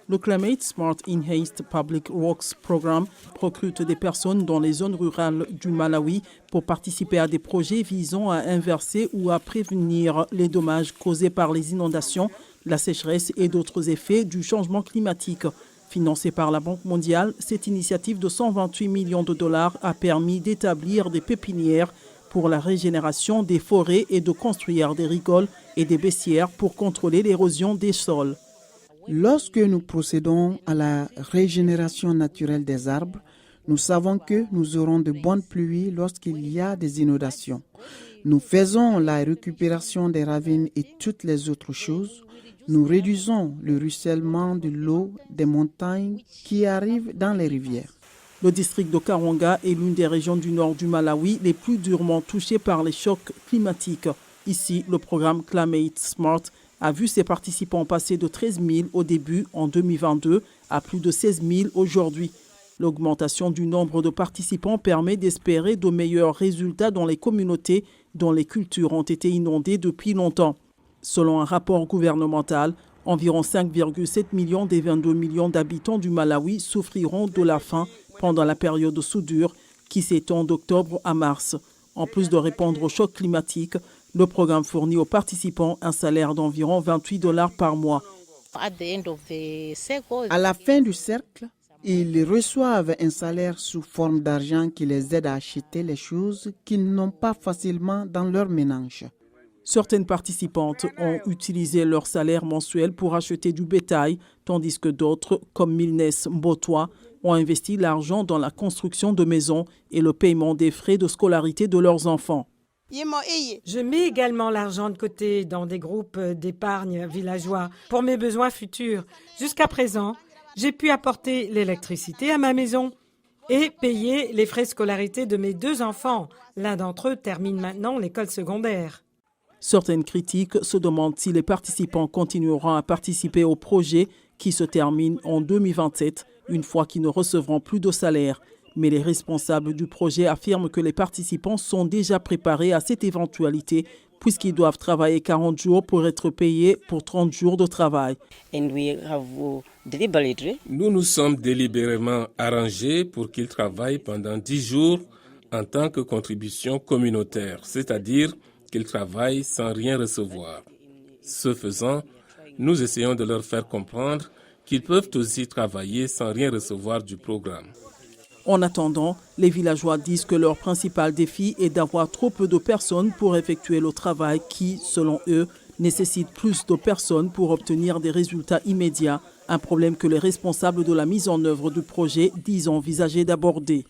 Le Climate Smart Enhanced Public Works Programme recrute des personnes dans les zones rurales du Malawi pour participer à des projets visant à inverser ou à prévenir les dommages causés par les inondations, la sécheresse et d'autres effets du changement climatique. Financée par la Banque mondiale, cette initiative de 128 millions de dollars a permis d'établir des pépinières pour la régénération des forêts et de construire des rigoles et des baissières pour contrôler l'érosion des sols. Lorsque nous procédons à la régénération naturelle des arbres, nous savons que nous aurons de bonnes pluies lorsqu'il y a des inondations. Nous faisons la récupération des ravines et toutes les autres choses. Nous réduisons le ruissellement de l'eau des montagnes qui arrive dans les rivières. Le district de Karonga est l'une des régions du nord du Malawi les plus durement touchées par les chocs climatiques. Ici, le programme Climate Smart a vu ses participants passer de 13 000 au début en 2022 à plus de 16 000 aujourd'hui. L'augmentation du nombre de participants permet d'espérer de meilleurs résultats dans les communautés dont les cultures ont été inondées depuis longtemps. Selon un rapport gouvernemental, environ 5,7 millions des 22 millions d'habitants du Malawi souffriront de la faim pendant la période soudure qui s'étend d'octobre à mars. En plus de répondre au choc climatique, le programme fournit aux participants un salaire d'environ 28 $ par mois. À la fin du cercle, ils reçoivent un salaire sous forme d'argent qui les aide à acheter les choses qu'ils n'ont pas facilement dans leur ménage. Certaines participantes ont utilisé leur salaire mensuel pour acheter du bétail, tandis que d'autres, comme Milnes Mbotwa, ont investi l'argent dans la construction de maisons et le paiement des frais de scolarité de leurs enfants. Je mets également l'argent de côté dans des groupes d'épargne villageois pour mes besoins futurs. Jusqu'à présent, j'ai pu apporter l'électricité à ma maison et payer les frais de scolarité de mes 2 enfants. L'un d'entre eux termine maintenant l'école secondaire. Certaines critiques se demandent si les participants continueront à participer au projet qui se termine en 2027, une fois qu'ils ne recevront plus de salaire. Mais les responsables du projet affirment que les participants sont déjà préparés à cette éventualité puisqu'ils doivent travailler 40 jours pour être payés pour 30 jours de travail. Nous nous sommes délibérément arrangés pour qu'ils travaillent pendant 10 jours en tant que contribution communautaire, c'est-à-dire qu'ils travaillent sans rien recevoir. Ce faisant, nous essayons de leur faire comprendre qu'ils peuvent aussi travailler sans rien recevoir du programme. En attendant, les villageois disent que leur principal défi est d'avoir trop peu de personnes pour effectuer le travail qui, selon eux, nécessite plus de personnes pour obtenir des résultats immédiats, un problème que les responsables de la mise en œuvre du projet disent envisager d'aborder.